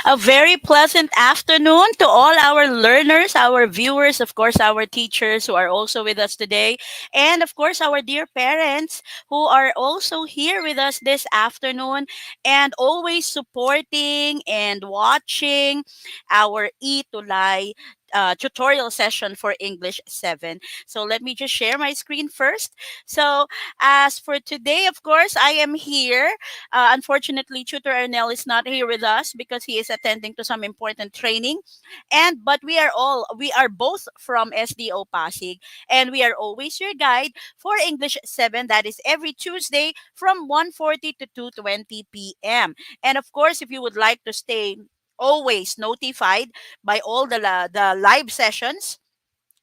A very pleasant afternoon to all our learners, our viewers, of course, our teachers who are also with us today, and of course, our dear parents who are also here with us this afternoon and always supporting and watching our E to Lie tutorial session for English 7. So let me just share my screen first. So as for today, of course, I am here. Unfortunately, Tutor Arnell is not here with us because he is attending to some important training. And but we are both from SDO Pasig, and we are always your guide for English 7. That is every Tuesday from 1:40 to 2:20 p.m. And of course, if you would like to stay always notified by all the live sessions,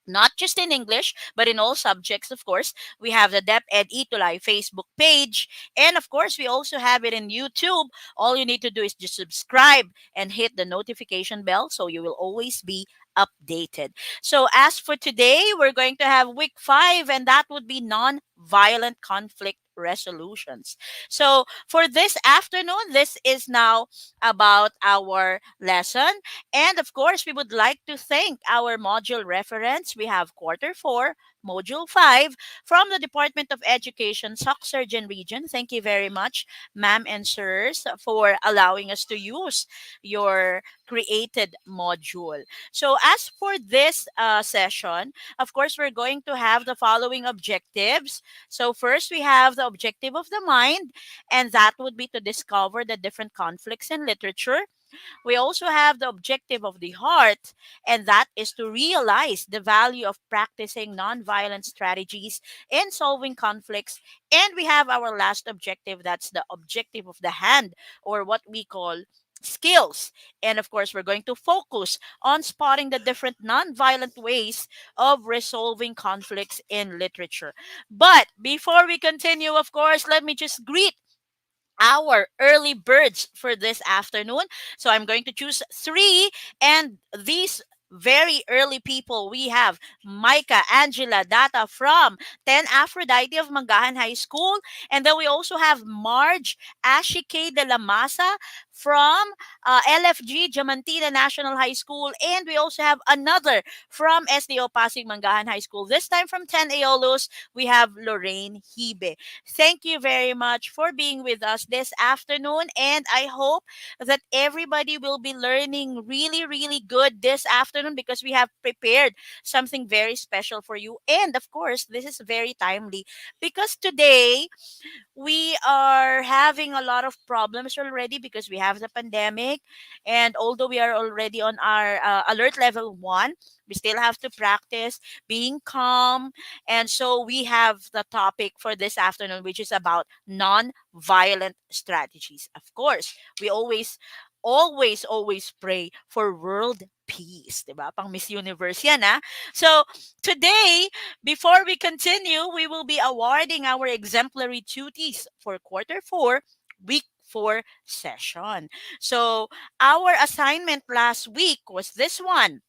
not just in English, but in all subjects, of course. We have the DepEd Itulay Facebook page. And of course, we also have it in YouTube. All you need to do is just subscribe and hit the notification bell so you will always be updated. So, as for today, we're going to have week 5, and that would be non violent conflict resolutions. So, for this afternoon, this is now about our lesson. And of course, we would like to thank our module reference. We have quarter 4, module 5 from the Department of Education, Surgeon Region. Thank you very much, ma'am and sirs, for allowing us to use your created module. So, as for this session, of course, we're going to have the following objectives. So, first, we have the objective of the mind, and that would be to discover the different conflicts in literature. We also have the objective of the heart, and that is to realize the value of practicing nonviolent strategies in solving conflicts. And we have our last objective, that's the objective of the hand, or what we call skills. And of course, we're going to focus on spotting the different nonviolent ways of resolving conflicts in literature. But before we continue, of course, let me just greet our early birds for this afternoon. So I'm going to choose three, and these very early people we have Micah, Angela, Data from 10 Aphrodite of Mangahan High School, and then we also have Marge Ashike de la Masa from LFG Diamantina National High School, and we also have another from SDO Pasig Mangahan High School. This time from 10 Aeolus, we have Lorraine Hibe. Thank you very much for being with us this afternoon. And I hope that everybody will be learning really, really good this afternoon because we have prepared something very special for you. And of course, this is very timely because today we are having a lot of problems already because we have the pandemic. And although we are already on our alert level 1, we still have to practice being calm. And so we have the topic for this afternoon, which is about non-violent strategies. Of course, we always pray for world peace, diba? Pang Miss Universe yan, ah. So today, before we continue, we will be awarding our exemplary duties for quarter 4, week 4 session. So our assignment last week was this one.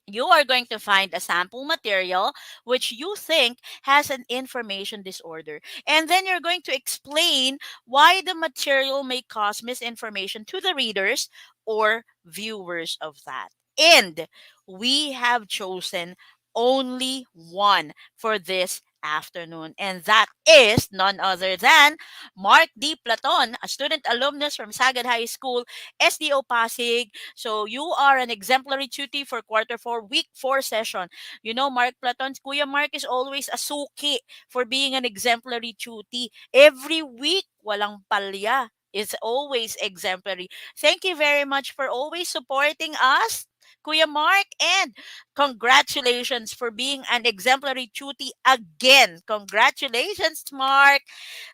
You are going to find a sample material which you think has an information disorder. And then you're going to explain why the material may cause misinformation to the readers or viewers of that. And we have chosen only one for this afternoon, and that is none other than Mark D. Platon, a student alumnus from Sagad High School, SDO Pasig. So you are an exemplary tutor for quarter 4, week 4 session. You know, Mark Platon, Kuya Mark is always a suki for being an exemplary tutor. Every week, walang palya. It's always exemplary. Thank you very much for always supporting us, Kuya Mark, and congratulations for being an exemplary tutor again. Congratulations, Mark.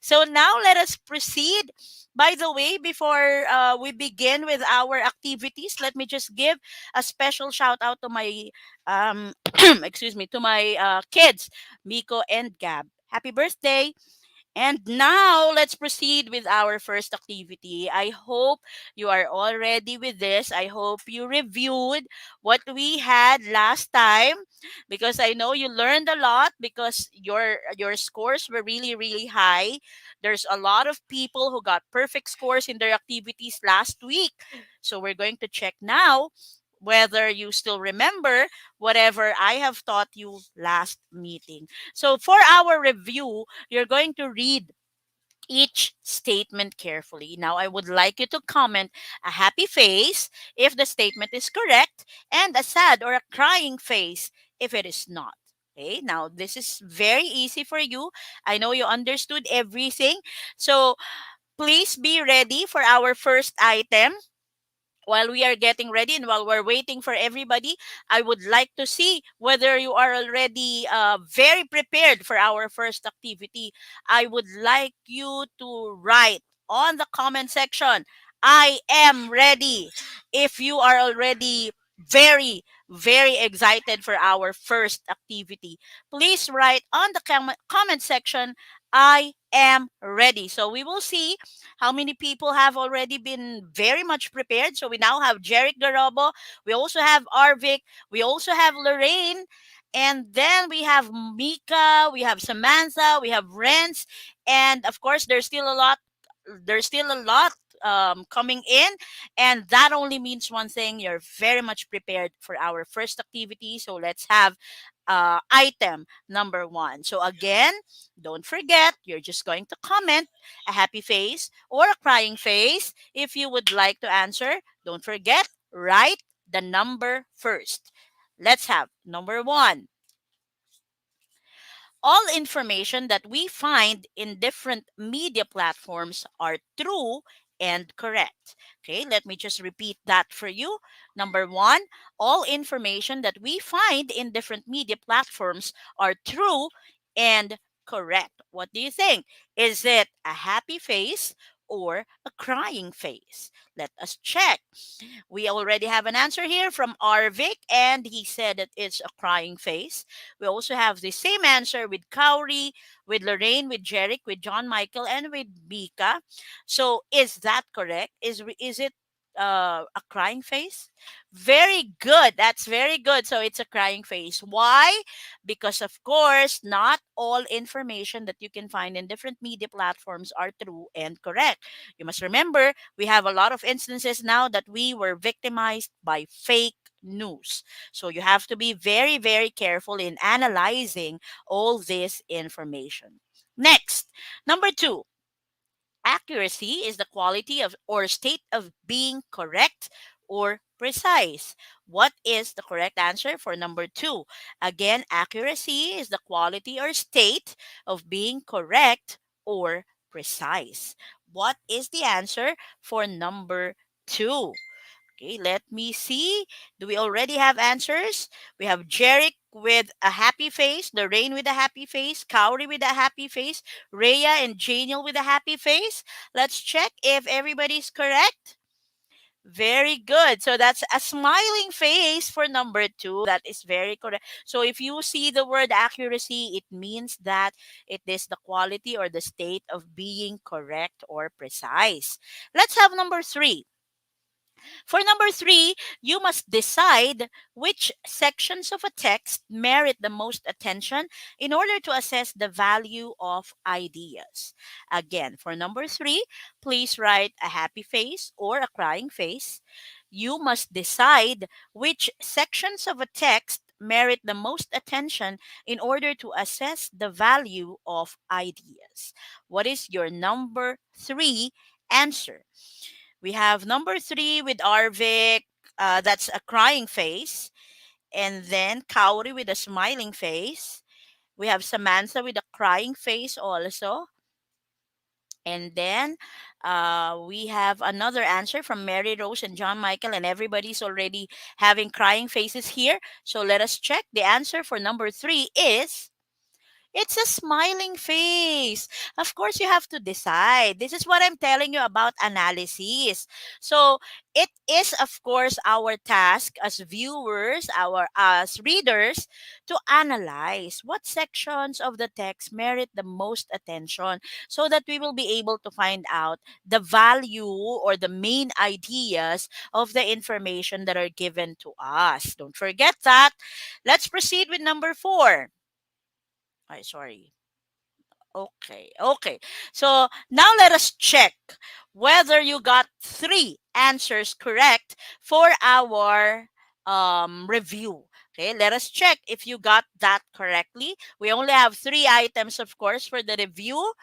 So now let us proceed. By the way, before we begin with our activities, let me just give a special shout out to my excuse me, to my kids, Miko and Gab. Happy birthday! And now let's proceed with our first activity. I hope you are all ready with this. I hope you reviewed what we had last time, because I know you learned a lot, because your scores were really really high. There's a lot of people who got perfect scores in their activities last week. So we're going to check now whether you still remember whatever I have taught you last meeting. So for our review, you're going to read each statement carefully. Now, I would like you to comment a happy face if the statement is correct, and a sad or a crying face if it is not. Okay, now this is very easy for you. I know you understood everything. So please be ready for our first item. While we are getting ready and while we're waiting for everybody, I would like to see whether you are already very prepared for our first activity. I would like you to write on the comment section, I am ready. If you are already very, very excited for our first activity, please write on the comment section, I am ready. So we will see how many people have already been very much prepared. So we now have Jeric Garobo. We also have Arvik. We also have Lorraine. And then we have Mika. We have Samantha. We have Renz. And of course, there's still a lot coming in, and that only means one thing: you're very much prepared for our first activity. So let's have item number one. So again, don't forget, you're just going to comment a happy face or a crying face. If you would like to answer, don't forget, write the number first. Let's have number one: all information that we find in different media platforms are true and correct. Okay, let me just repeat that for you. Number one, all information that we find in different media platforms are true and correct. What do you think? Is it a happy face or a crying face? Let us check. We already have an answer here from Arvik, and he said that it's a crying face. We also have the same answer with Kauri, with Lorraine, with Jeric, with John Michael, and with Mika. So is that correct? Is it a crying face? Very good. That's very good. So it's a crying face. Why? Because of course, not all information that you can find in different media platforms are true and correct. You must remember, we have a lot of instances now that we were victimized by fake news. So you have to be very, very careful in analyzing all this information. Next, number two: accuracy is the quality of or state of being correct or precise. What is the correct answer for number two? Again, accuracy is the quality or state of being correct or precise. What is the answer for number two? Okay, let me see. Do we already have answers? We have Jeric with a happy face, Lorraine with a happy face, Kauri with a happy face, Rhea and Janiel with a happy face. Let's check if everybody's correct. Very good. So that's a smiling face for number two. That is very correct. So if you see the word accuracy, it means that it is the quality or the state of being correct or precise. Let's have number three. For number three, you must decide which sections of a text merit the most attention in order to assess the value of ideas. Again, for number three, please write a happy face or a crying face. You must decide which sections of a text merit the most attention in order to assess the value of ideas. What is your number three answer? We have number three with Arvik. That's a crying face. And then Kauri with a smiling face. We have Samantha with a crying face also. And then we have another answer from Mary Rose and John Michael, and everybody's already having crying faces here. So let us check. The answer for number three is It's a smiling face. Of course, you have to decide. This is what I'm telling you about analysis. So, it is, of course, our task as viewers, our as readers, to analyze what sections of the text merit the most attention so that we will be able to find out the value or the main ideas of the information that are given to us. Don't forget that. Let's proceed with number 4. Ay, sorry. Okay, okay. So now let us check whether you got 3 answers correct for our review. Okay, let us check if you got that correctly. We only have 3 items, of course, for the review.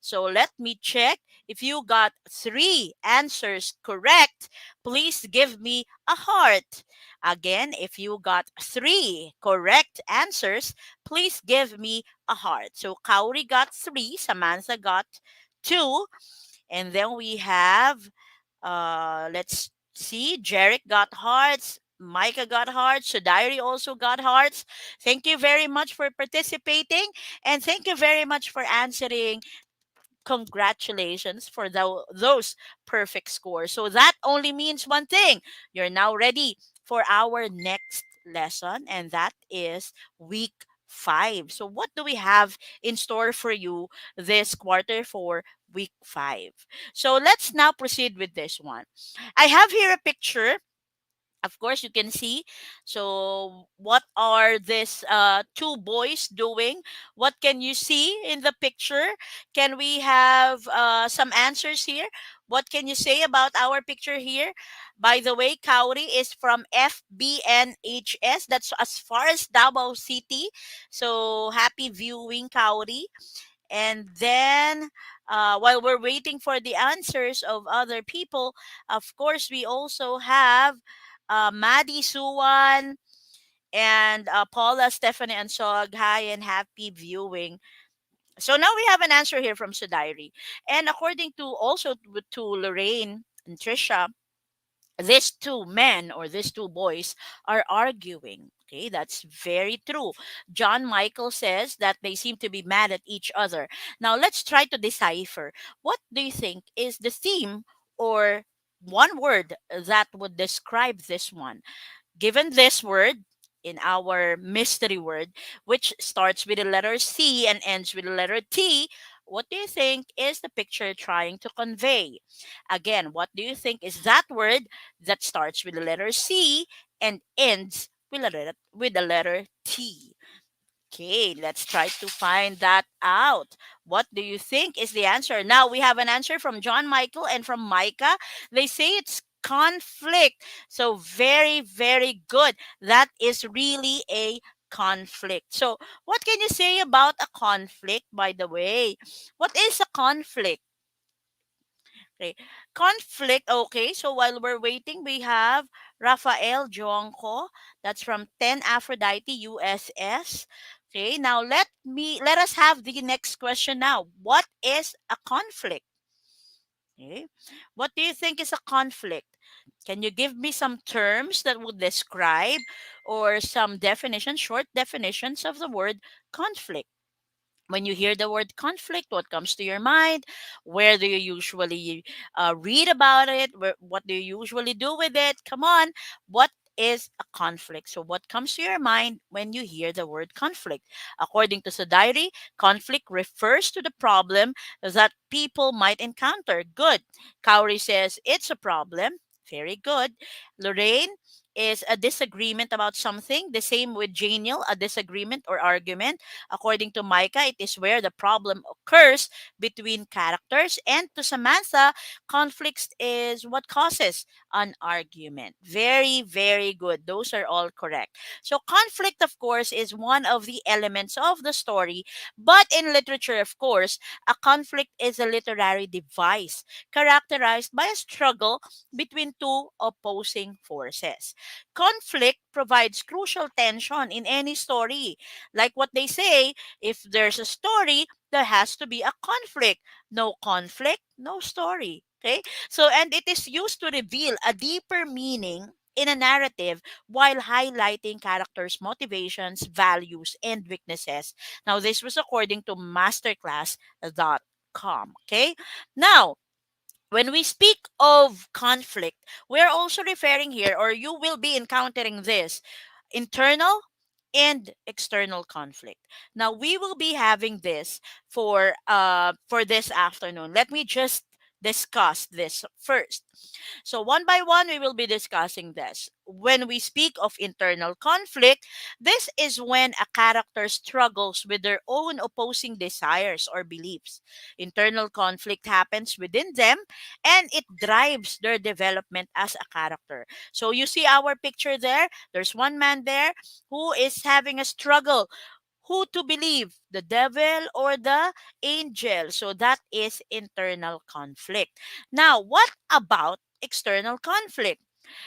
So let me check. If you got 3 answers correct, please give me a heart. Again, if you got 3 correct answers, please give me a heart. So Kauri got 3, Samantha got 2, and then we have let's see, Jarek got hearts, Micah got hearts, Shadairi also got hearts. Thank you very much for participating, and thank you very much for answering. Congratulations for those perfect scores. So that only means one thing: you're now ready for our next lesson, and that is week 5. So, what do we have in store for you this quarter for week 5? So, let's now proceed with this one. I have here a picture, of course you can see. So what are these 2 boys doing? What can you see in the picture? Can we have some answers here? What can you say about our picture here? By the way, Kauri is from FBNHS. That's as far as Davao City. So happy viewing, Kauri. And then, while we're waiting for the answers of other people, of course, we also have Maddie Suwan and Paula, Stephanie, and Sog. Hi and happy viewing. So now we have an answer here from Sudairi. And according to also to Lorraine and Trisha, these 2 men or these 2 boys are arguing. Okay, that's very true. John Michael says that they seem to be mad at each other. Now let's try to decipher. What do you think is the theme or one word that would describe this one? Given this word in our mystery word, which starts with the letter C and ends with the letter T, what do you think is the picture trying to convey? Again, what do you think is that word that starts with the letter C and ends with the letter T? Okay, let's try to find that out. What do you think is the answer? Now we have an answer from John Michael and from Micah. They say it's conflict. So very, very good. That is really a conflict. So what can you say about a conflict, by the way? What is a conflict? Okay. Conflict. Okay. So while we're waiting, we have Rafael Jonko. That's from 10 Aphrodite USS. Okay. Now let us have the next question now. What is a conflict? Okay. What do you think is a conflict? Can you give me some terms that would describe or some definitions, short definitions of the word conflict? When you hear the word conflict, what comes to your mind? Where do you usually read about it? What do you usually do with it? Come on. What is a conflict? So, what comes to your mind when you hear the word conflict? According to Sudari, conflict refers to the problem that people might encounter. Good. Kauri says it's a problem. Very good. Lorraine is a disagreement about something. The same with Janiel, a disagreement or argument. According to Micah, it is where the problem occurs between characters. And to Samantha, conflicts is what causes an argument. Very, very good. Those are all correct. So, conflict, of course, is one of the elements of the story. But in literature, of course, a conflict is a literary device characterized by a struggle between 2 opposing forces. Conflict provides crucial tension in any story. Like what they say, if there's a story, there has to be a conflict. No conflict, no story. Okay? So, and it is used to reveal a deeper meaning in a narrative while highlighting characters' motivations, values, and weaknesses. Now, this was according to masterclass.com. Okay. Now, when we speak of conflict, we're also referring here, or you will be encountering this, internal and external conflict. Now we will be having this for this afternoon. Let me just discuss this first. So one by one we will be discussing this. When we speak of internal conflict, this is when a character struggles with their own opposing desires or beliefs. Internal conflict happens within them and it drives their development as a character. So you see our picture there, there's one man there who is having a struggle who to believe, the devil or the angel. So that is internal conflict. Now, what about external conflict?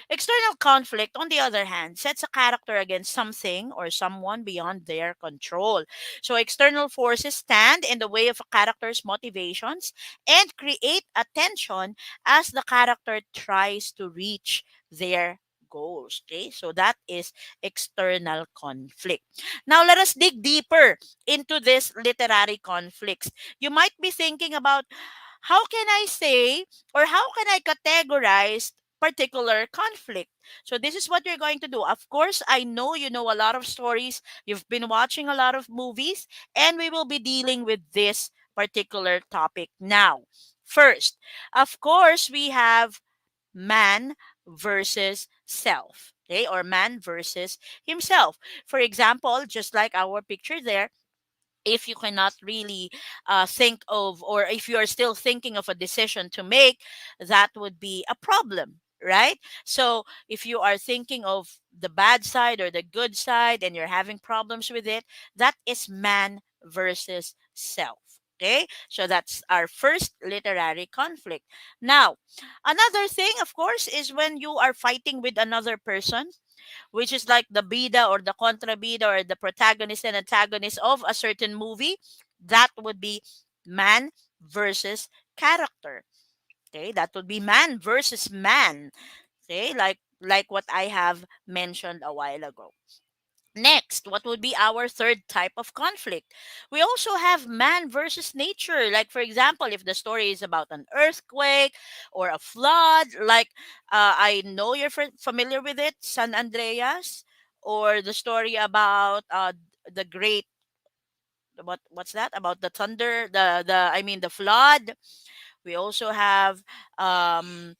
External conflict, on the other hand, sets a character against something or someone beyond their control. So, external forces stand in the way of a character's motivations and create a tension as the character tries to reach their goals. Okay, so that is external conflict. Now, let us dig deeper into this literary conflicts. You might be thinking about how can I say or how can I categorize particular conflict. So this is what you're going to do. Of course, I know you know a lot of stories, you've been watching a lot of movies, and we will be dealing with this particular topic now. First, of course, we have man versus self. Okay, or man versus himself. For example, just like our picture there, if you cannot really think of, or if you are still thinking of a decision to make, that would be a problem, right? So if you are thinking of the bad side or the good side and you're having problems with it, that is man versus self. Okay, so that's our first literary conflict. Now, another thing, of course, is when you are fighting with another person, which is like the bida or the contrabida or the protagonist and antagonist of a certain movie. That would be man versus character. Okay, that would be man versus man. Okay, like what I have mentioned a while ago. Next, what would be our third type of conflict? We also have man versus nature. Like, for example, if the story is about an earthquake or a flood, like I know you're familiar with it, San Andreas, or the story about the great, what's that? About the thunder, the I mean the flood. We also have a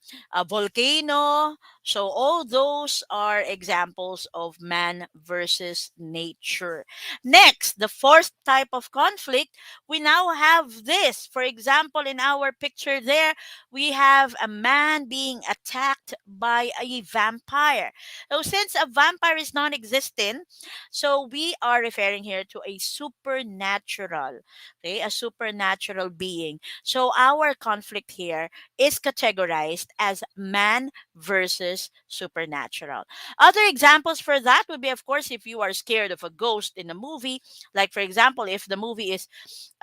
volcano. So, all those are examples of man versus nature. Next, the fourth type of conflict, we now have this. For example, in our picture there, we have a man being attacked by a vampire. So, since a vampire is non existent, so we are referring here to a supernatural, okay, a supernatural being. So our conflict here is categorized as man versus supernatural. Other examples for that would be, of course, if you are scared of a ghost in a movie, like for example, if the movie is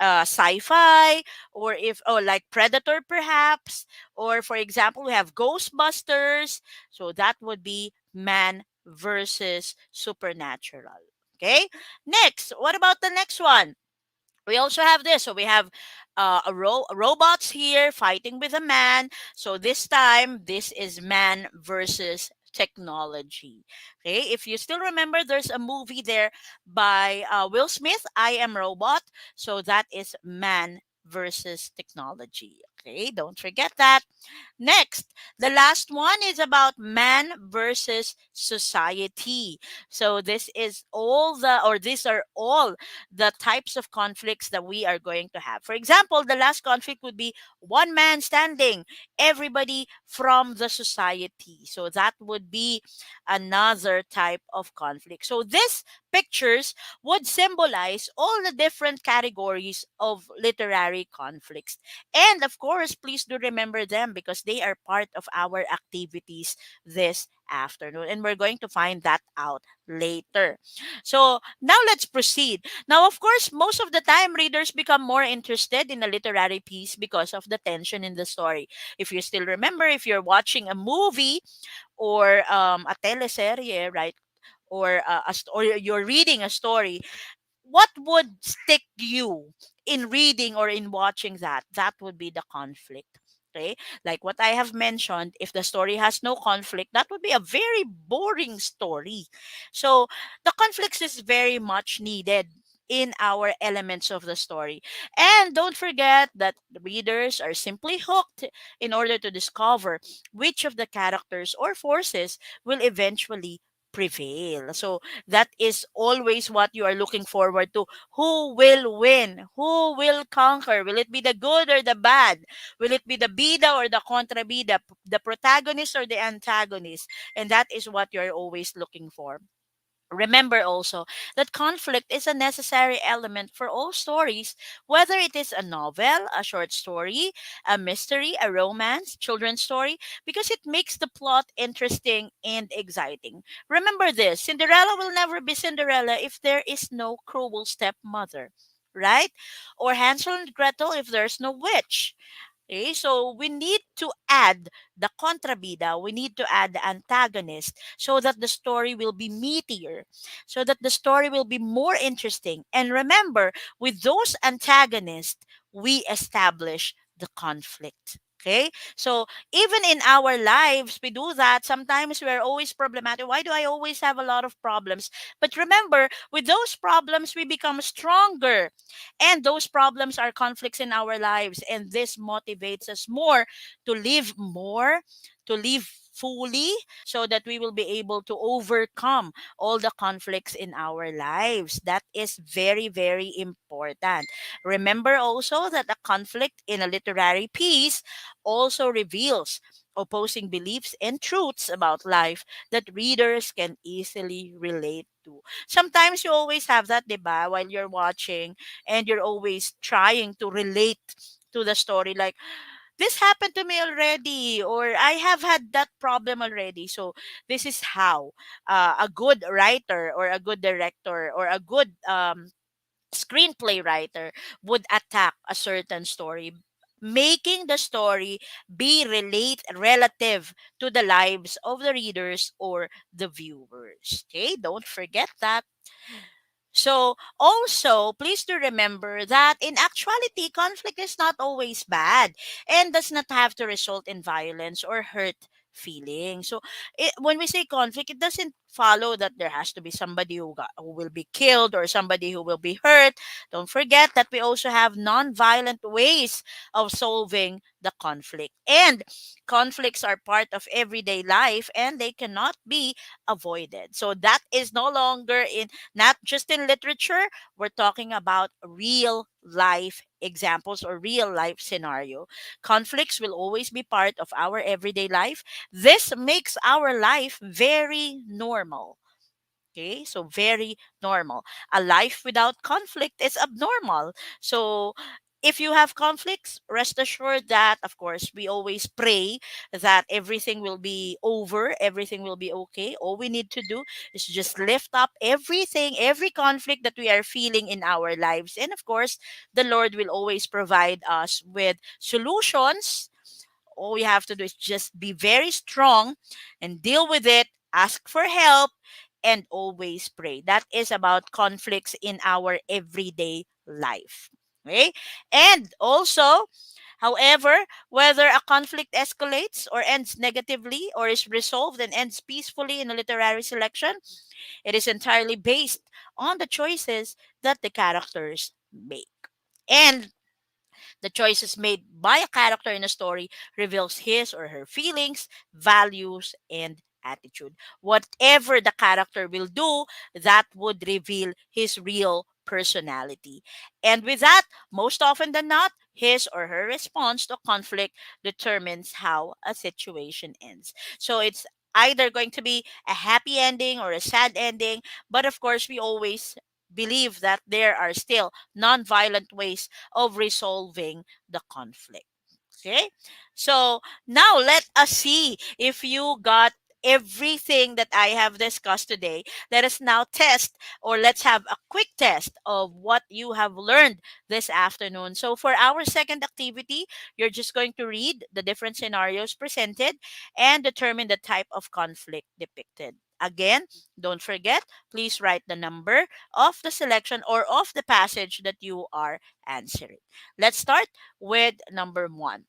sci-fi, or if, oh, like Predator perhaps, or for example, we have Ghostbusters. So that would be man versus supernatural. Okay. Next, what about the next one? We also have this. So we have robots here fighting with a man. So this time, this is man versus technology. Okay, if you still remember, there's a movie there by Will Smith, I Am Robot. So that is man versus technology. Okay, don't forget that. Next, the last one is about man versus society. So this is all the, or these are all the types of conflicts that we are going to have. For example, the last conflict would be one man standing, everybody from the society. So that would be another type of conflict. So these pictures would symbolize all the different categories of literary conflicts. And of course, please do remember them because they are part of our activities this afternoon. And we're going to find that out later. So now let's proceed. Now, of course, most of the time, readers become more interested in a literary piece because of the tension in the story. If you still remember, if you're watching a movie or a teleserye, right? Or or you're reading a story, what would stick you in reading or in watching that? That would be the conflict. Okay, like what I have mentioned, if the story has no conflict, that would be a very boring story. So the conflicts is very much needed in our elements of the story. And don't forget that the readers are simply hooked in order to discover which of the characters or forces will eventually prevail. So that is always what you are looking forward to. Who will win? Who will conquer? Will it be the good or the bad? Will it be the bida or the kontrabida? The protagonist or the antagonist? And that is what you're always looking for. Remember also that conflict is a necessary element for all stories, whether it is a novel, a short story, a mystery, a romance, children's story, because it makes the plot interesting and exciting. Remember this: Cinderella will never be Cinderella if there is no cruel stepmother, right? Or Hansel and Gretel if there's no witch. Okay, so we need to add the contrabida, we need to add the antagonist so that the story will be meatier, so that the story will be more interesting. And remember, with those antagonists, we establish the conflict. Okay, so even in our lives, we do that. Sometimes we are always problematic. Why do I always have a lot of problems? But remember, with those problems, we become stronger, and those problems are conflicts in our lives. And this motivates us more, to live fully, so that we will be able to overcome all the conflicts in our lives. That is very, very important. Remember also that a conflict in a literary piece also reveals opposing beliefs and truths about life that readers can easily relate to. Sometimes you always have that, diba, while you're watching, and you're always trying to relate to the story, like, this happened to me already, or I have had that problem already. So this is how a good writer or a good director or a good screenplay writer would attack a certain story, making the story be relative to the lives of the readers or the viewers. Okay, don't forget that. So, also, please do remember that in actuality, conflict is not always bad and does not have to result in violence or hurt feelings. So, when we say conflict, it doesn't follow that there has to be somebody who will be killed or somebody who will be hurt. Don't forget that we also have non-violent ways of solving the conflict. And conflicts are part of everyday life and they cannot be avoided. So, that is no longer in, not just in literature, we're talking about real life examples or real life scenario. Conflicts will always be part of our everyday life. This makes our life very normal. Okay, so very normal. A life without conflict is abnormal. So if you have conflicts, rest assured that, of course, we always pray that everything will be over, everything will be okay. All we need to do is just lift up everything, every conflict that we are feeling in our lives. And of course, the Lord will always provide us with solutions. All we have to do is just be very strong and deal with it, ask for help, and always pray. That is about conflicts in our everyday life. Okay? And also, however, whether a conflict escalates or ends negatively or is resolved and ends peacefully in a literary selection, it is entirely based on the choices that the characters make. And the choices made by a character in a story reveals his or her feelings, values, and attitude. Whatever the character will do, that would reveal his real personality. And with that, most often than not, his or her response to conflict determines how a situation ends. So it's either going to be a happy ending or a sad ending, but of course, we always believe that there are still non-violent ways of resolving the conflict. Okay? So now let us see if you got everything that I have discussed today, let us now test, or let's have a quick test of what you have learned this afternoon. So, for our second activity, you're just going to read the different scenarios presented and determine the type of conflict depicted. Again, don't forget, please write the number of the selection or of the passage that you are answering. Let's start with number one.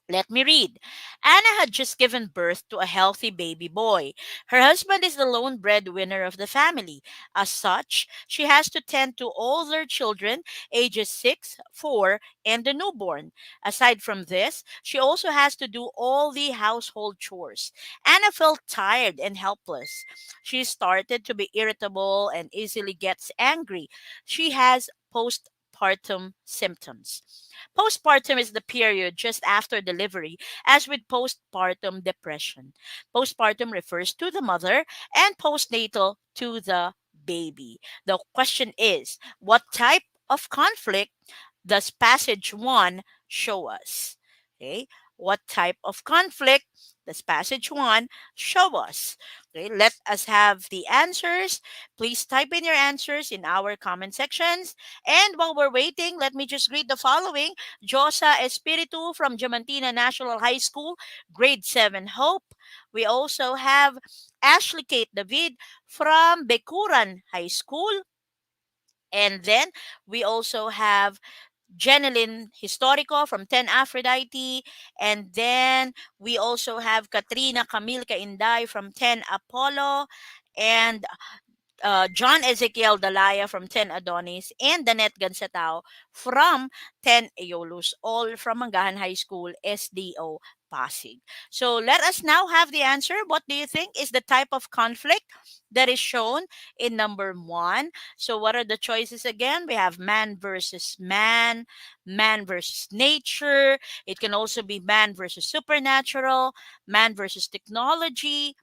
Let me read. Anna had just given birth to a healthy baby boy. Her husband is the lone breadwinner of the family. As such, she has to tend to all their children, ages 6, 4, and the newborn. Aside from this, she also has to do all the household chores. Anna felt tired and helpless. She started to be irritable and easily gets angry. She has postpartum symptoms. Postpartum is the period just after delivery, as with postpartum depression. Postpartum refers to the mother and postnatal to the baby. The question is, what type of conflict does passage 1 show us? Okay? What type of conflict does passage 1 show us? Okay, let us have the answers. Please type in your answers in our comment sections. And while we're waiting, let me just read the following. Josa Espiritu from Diamantina National High School, grade 7 Hope. We also have Ashley Kate David from Bekuran High School. And then we also have Jeneline Historico from 10 Aphrodite. And then we also have Katrina Camille Kainday from 10 Apollo. And John Ezekiel Dalaya from 10 Adonis, and Danette Gansatao from 10 Aeolus, all from Mangahan High School, SDO Pasig. So let us now have the answer. What do you think is the type of conflict that is shown in number one? So what are the choices again? We have man versus nature. It can also be man versus supernatural, man versus technology,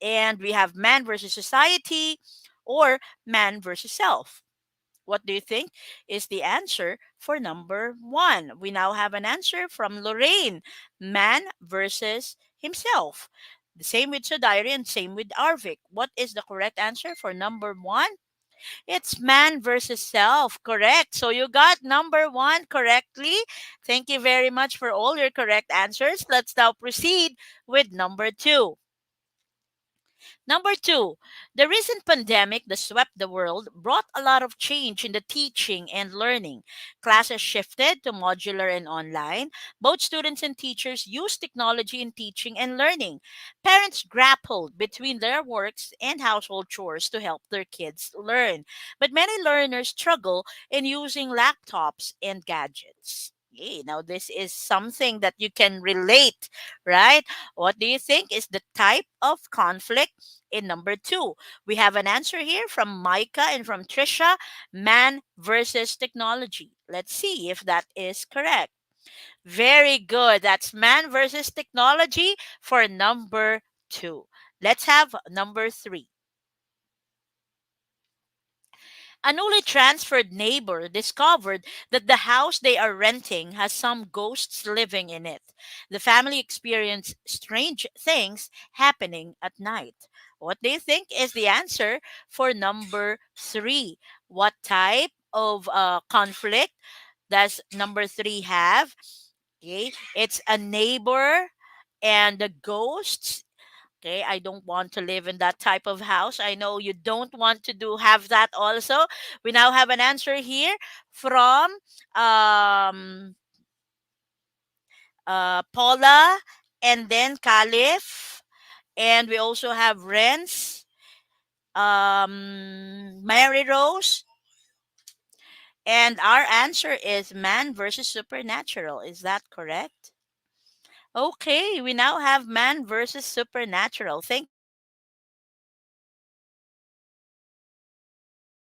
and we have man versus society or man versus self. What do you think is the answer for number one? We now have an answer from Lorraine, man versus himself. The same with Sudari and same with Arvik. What is the correct answer for number one? It's man versus self. Correct. So you got number one correctly. Thank you very much for all your correct answers. Let's now proceed with number two. Number two, the recent pandemic that swept the world brought a lot of change in the teaching and learning. Classes shifted to modular and online. Both students and teachers use technology in teaching and learning. Parents grappled between their works and household chores to help their kids learn. But many learners struggle in using laptops and gadgets. Yay, now this is something that you can relate, right? What do you think is the type of conflict in number two? We have an answer here from Micah and from Trisha, man versus technology. Let's see if that is correct. Very good. That's man versus technology for number two. Let's have number three. A newly transferred neighbor discovered that the house they are renting has some ghosts living in it. The family experienced strange things happening at night. What do you think is the answer for number three? What type of conflict does number three have? Okay, it's a neighbor and the ghosts. Okay, I don't want to live in that type of house. I know you don't want to do have that also. We now have an answer here from um Paula and then Caliph, and we also have Renz, Mary Rose, and our answer is man versus supernatural. Is that correct? Okay, we now have man versus supernatural. Thank you very much for all your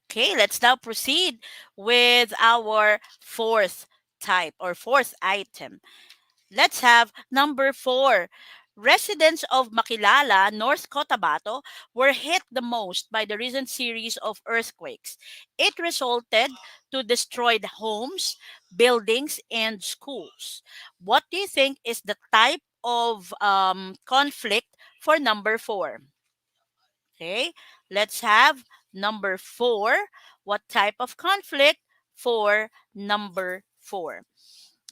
correct answers. Let's now proceed with our fourth type or fourth item. Let's have number four. Residents of Makilala, North Cotabato, were hit the most by the recent series of earthquakes. It resulted to destroyed homes, buildings, and schools. What do you think is the type of conflict for number four? Okay, let's have number four. What type of conflict for number four?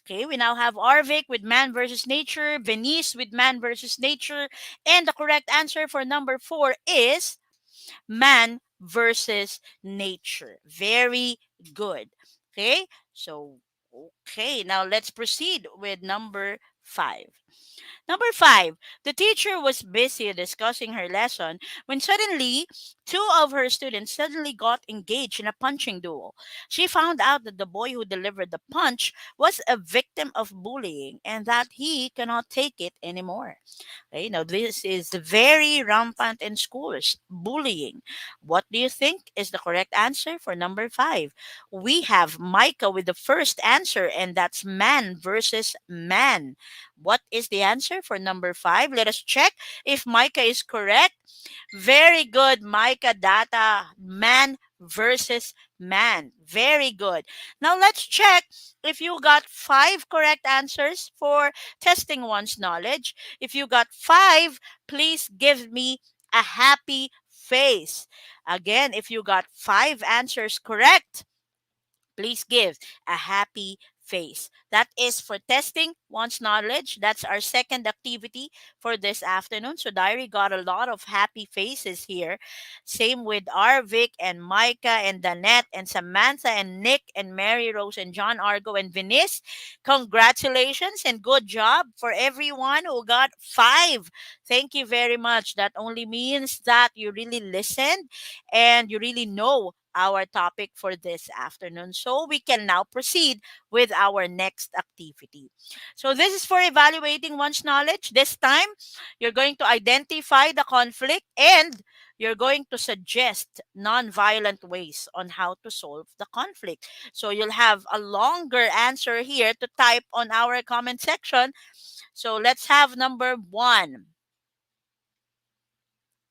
Okay, we now have Arvik with man versus nature, Venice with man versus nature, and the correct answer for number four is man versus nature. Very good. Okay, so okay, now let's proceed with number five. Number five, the teacher was busy discussing her lesson when suddenly two of her students suddenly got engaged in a punching duel. She found out that the boy who delivered the punch was a victim of bullying and that he cannot take it anymore. This is very rampant in schools, bullying. What do you think is the correct answer for number five? We have Micah with the first answer, and that's man versus man. What is the answer for number five? Let us check if Micah is correct. Very good, Micah Data. Man versus man. Very good. Now let's check if you got five correct answers for testing one's knowledge. If you got five, please give me a happy face. Again, if you got five answers correct, please give a happy face. That is for testing one's knowledge. That's our second activity for this afternoon. So Diary got a lot of happy faces here. Same with Arvik and Micah and Danette and Samantha and Nick and Mary Rose and John Argo and Venice. Congratulations and good job for everyone who got five. Thank you very much. That only means that you really listened and you really know our topic for this afternoon. So we can now proceed with our next activity. So this is for evaluating one's knowledge. This time, you're going to identify the conflict and you're going to suggest non-violent ways on how to solve the conflict. So you'll have a longer answer here to type on our comment section. So let's have number one.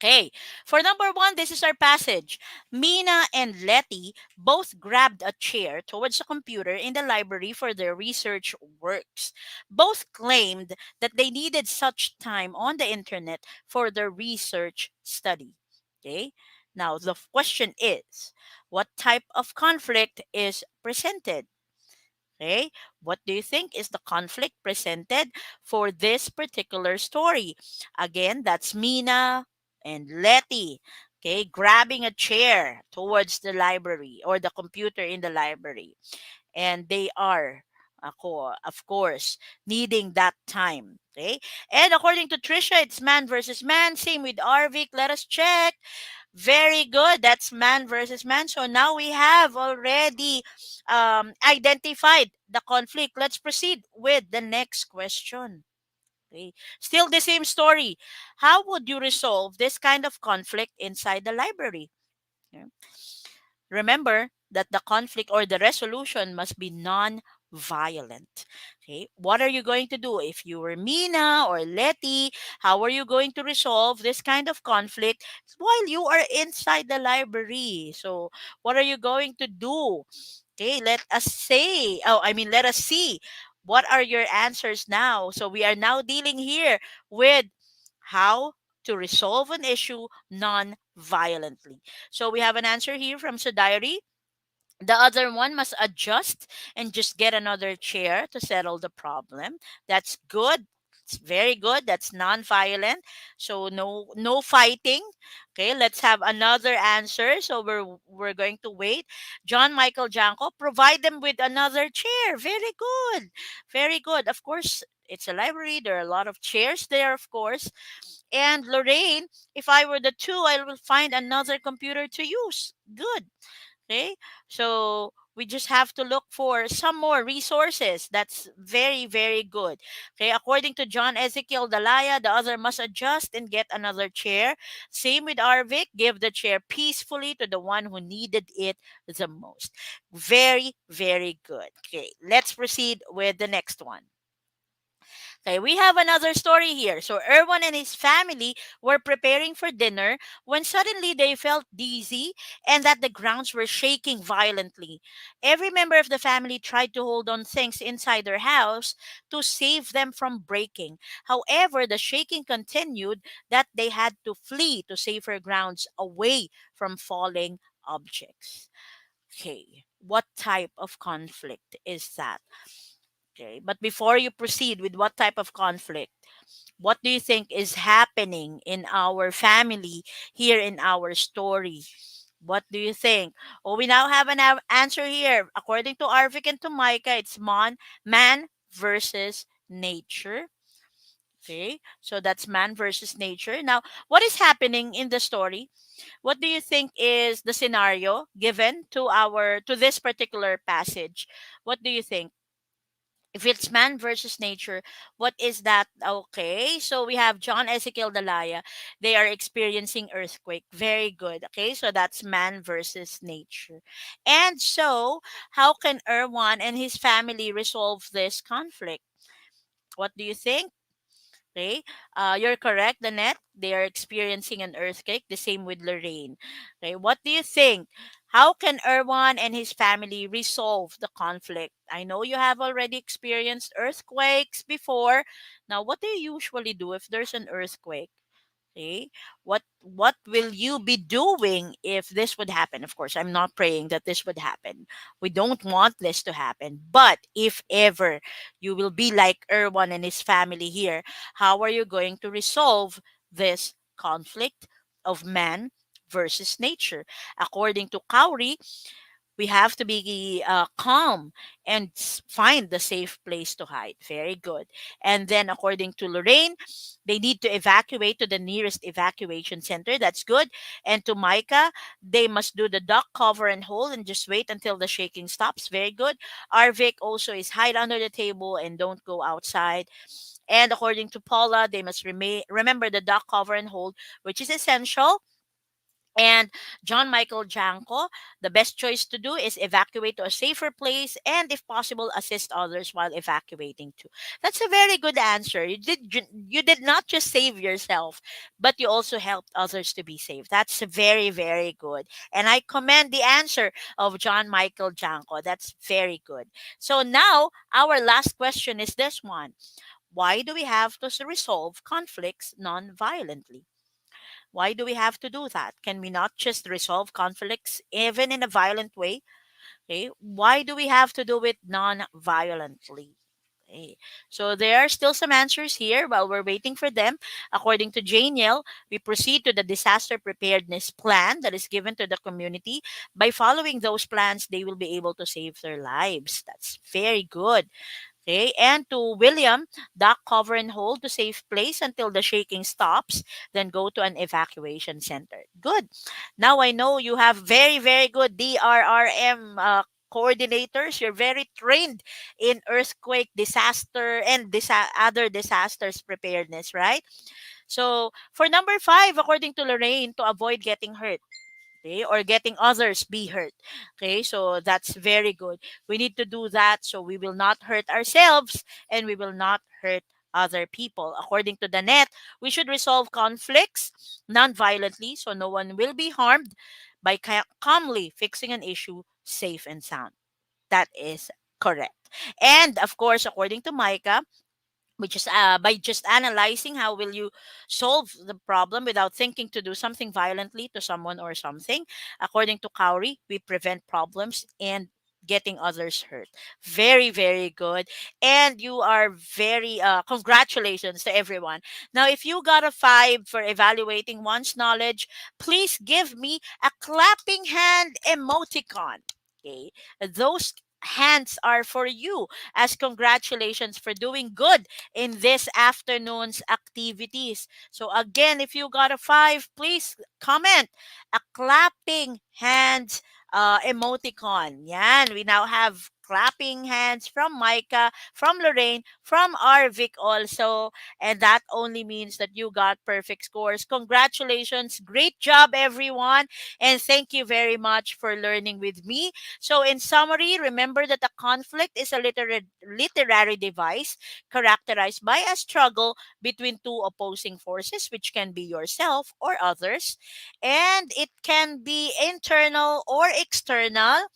Okay, for number one, this is our passage. Mina and Letty both grabbed a chair towards a computer in the library for their research works. Both claimed that they needed such time on the internet for their research study. Okay, now the question is, what type of conflict is presented? Okay, what do you think is the conflict presented for this particular story? Again, that's Mina and Letty. Okay, grabbing a chair towards the library or the computer in the library. And they are, of course, needing that time. Okay, and according to Trisha, it's man versus man. Same with Arvik. Let us check. Very good. That's man versus man. So now we have already identified the conflict. Let's proceed with the next question. Okay. Still the same story. How would you resolve this kind of conflict inside the library? Yeah. Remember that the conflict or the resolution must be non-violent. Okay, what are you going to do if you were Mina or Letty? How are you going to resolve this kind of conflict while you are inside the library? So, what are you going to do? Okay, let us say. Let us see. What are your answers now? So we are now dealing here with how to resolve an issue non-violently. So we have an answer here from Sudayari. The other one must adjust and just get another chair to settle the problem. That's good. It's very good. That's non-violent. So no fighting. Okay, let's have another answer. So we're going to wait. John Michael Janko, provide them with another chair. Very good. Very good. Of course, it's a library. There are a lot of chairs there, of course. And Lorraine, if I were the two, I will find another computer to use. Good. Okay, so we just have to look for some more resources. That's very, very good. Okay, according to John Ezekiel Dalaya, the other must adjust and get another chair. Same with Arvik, give the chair peacefully to the one who needed it the most. Very, very good. Okay, let's proceed with the next one. Okay, we have another story here. So Erwan and his family were preparing for dinner when suddenly they felt dizzy and that the grounds were shaking violently. Every member of the family tried to hold on things inside their house to save them from breaking. However, the shaking continued that they had to flee to safer grounds away from falling objects. Okay, what type of conflict is that? Okay, but before you proceed with what type of conflict, what do you think is happening in our family here in our story? What do you think? Oh, we now have an answer here. According to Arvik and to Micah, it's man versus nature. Okay, so that's man versus nature. Now, what is happening in the story? What do you think is the scenario given to this particular passage? What do you think? If it's man versus nature, what is that? Okay, so we have John, Ezekiel, Dalaya. They are experiencing earthquake. Very good. Okay, so that's man versus nature. And so, how can Erwan and his family resolve this conflict? What do you think? Okay, you're correct, Danette. They are experiencing an earthquake. The same with Lorraine. Okay, what do you think? How can Erwan and his family resolve the conflict? I know you have already experienced earthquakes before. Now, what do you usually do if there's an earthquake? Okay. What will you be doing if this would happen? Of course, I'm not praying that this would happen. We don't want this to happen. But if ever you will be like Erwan and his family here, how are you going to resolve this conflict of man versus nature? According to Kauri, we have to be calm and find the safe place to hide. Very good. And then, according to Lorraine, they need to evacuate to the nearest evacuation center. That's good. And to Micah, they must do the duck cover and hold and just wait until the shaking stops. Very good. Arvik also is hide under the table and don't go outside. And according to Paula, they must remember the duck cover and hold, which is essential. And John Michael Janko, the best choice to do is evacuate to a safer place and, if possible, assist others while evacuating too. That's a very good answer. You did not just save yourself, but you also helped others to be safe. That's very, very good. And I commend the answer of John Michael Janko. That's very good. So now, our last question is this one. Why do we have to resolve conflicts non-violently? Why do we have to do that? Can we not just resolve conflicts even in a violent way? Okay. Why do we have to do it non-violently? Okay. So there are still some answers here while we're waiting for them. According to Janiel, we proceed to the disaster preparedness plan that is given to the community. By following those plans, they will be able to save their lives. That's very good. Okay, and to William, duck cover and hold to safe place until the shaking stops, then go to an evacuation center. Good. Now I know you have very, very good DRRM coordinators. You're very trained in earthquake, disaster, and other disasters preparedness, right? So for number five, according to Lorraine, to avoid getting hurt, okay, or getting others be hurt. Okay, so that's very good. We need to do that so we will not hurt ourselves and we will not hurt other people. According to the net, we should resolve conflicts non-violently so no one will be harmed by calmly fixing an issue safe and sound. That is correct. And of course, according to Micah, which is by just analyzing how will you solve the problem without thinking to do something violently to someone or something. According to Kauri, we prevent problems and getting others hurt. Very, very good. And you are very congratulations to everyone. Now, if you got a five for evaluating one's knowledge, please give me a clapping hand emoticon. Okay, those hands are for you as congratulations for doing good in this afternoon's activities. So again, if you got a five, please comment a clapping hands emoticon. Yan, we now have clapping hands from Micah, from Lorraine, from Arvic also. And that only means that you got perfect scores. Congratulations. Great job, everyone. And thank you very much for learning with me. So, in summary, remember that a conflict is a literary device characterized by a struggle between two opposing forces, which can be yourself or others, and it can be internal or external.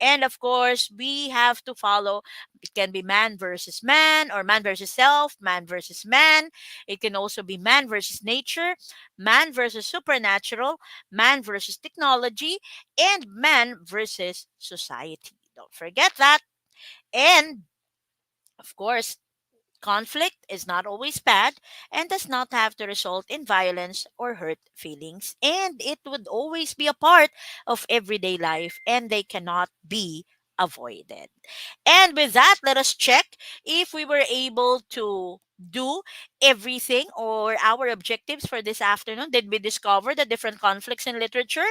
And of course, we have to follow. It can be man versus man, or man versus self, man versus man. It can also be man versus nature, man versus supernatural, man versus technology, and man versus society. Don't forget that. And of course, conflict is not always bad and does not have to result in violence or hurt feelings. And it would always be a part of everyday life and they cannot be avoided. And with that, let us check if we were able to do everything or our objectives for this afternoon. Did we discover the different conflicts in literature?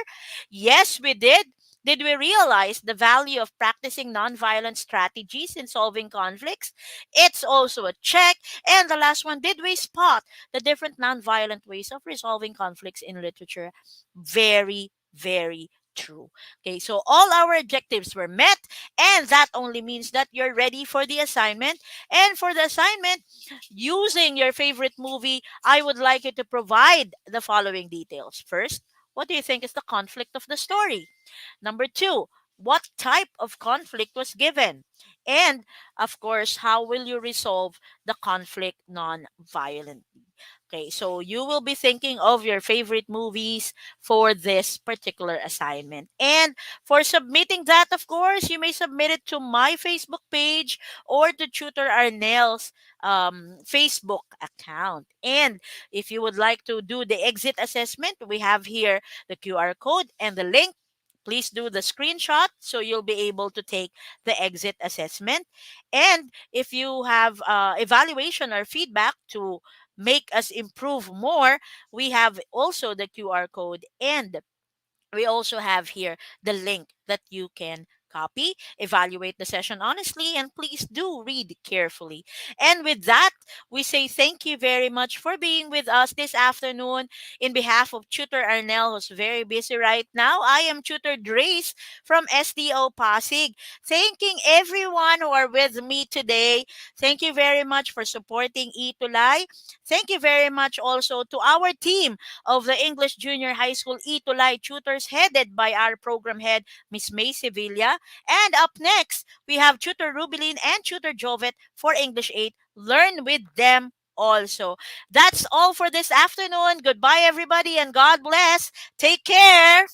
Yes, we did. Did we realize the value of practicing nonviolent strategies in solving conflicts? It's also a check. And the last one, did we spot the different nonviolent ways of resolving conflicts in literature? Very, very true. Okay, so all our objectives were met, and that only means that you're ready for the assignment. And for the assignment, using your favorite movie, I would like you to provide the following details. First, what do you think is the conflict of the story? Number two, what type of conflict was given? And of course, how will you resolve the conflict non-violently? Okay, so you will be thinking of your favorite movies for this particular assignment. And for submitting that, of course, you may submit it to my Facebook page or to Tutor Arnell's Facebook account. And if you would like to do the exit assessment, we have here the QR code and the link. Please do the screenshot so you'll be able to take the exit assessment. And if you have evaluation or feedback to make us improve more, we have also the QR code, and we also have here the link that you can copy, evaluate the session honestly, and please do read carefully. And with that, we say thank you very much for being with us this afternoon. In behalf of Tutor Arnell, who's very busy right now, I am Tutor Grace from SDO Pasig, thanking everyone who are with me today. Thank you very much for supporting Itulay. Thank you very much also to our team of the English Junior High School Itulay tutors, headed by our program head, Miss May Sevilla. And up next, we have Tutor Rubilin and Tutor Jovet for English 8. Learn with them also. That's all for this afternoon. Goodbye, everybody, and God bless. Take care.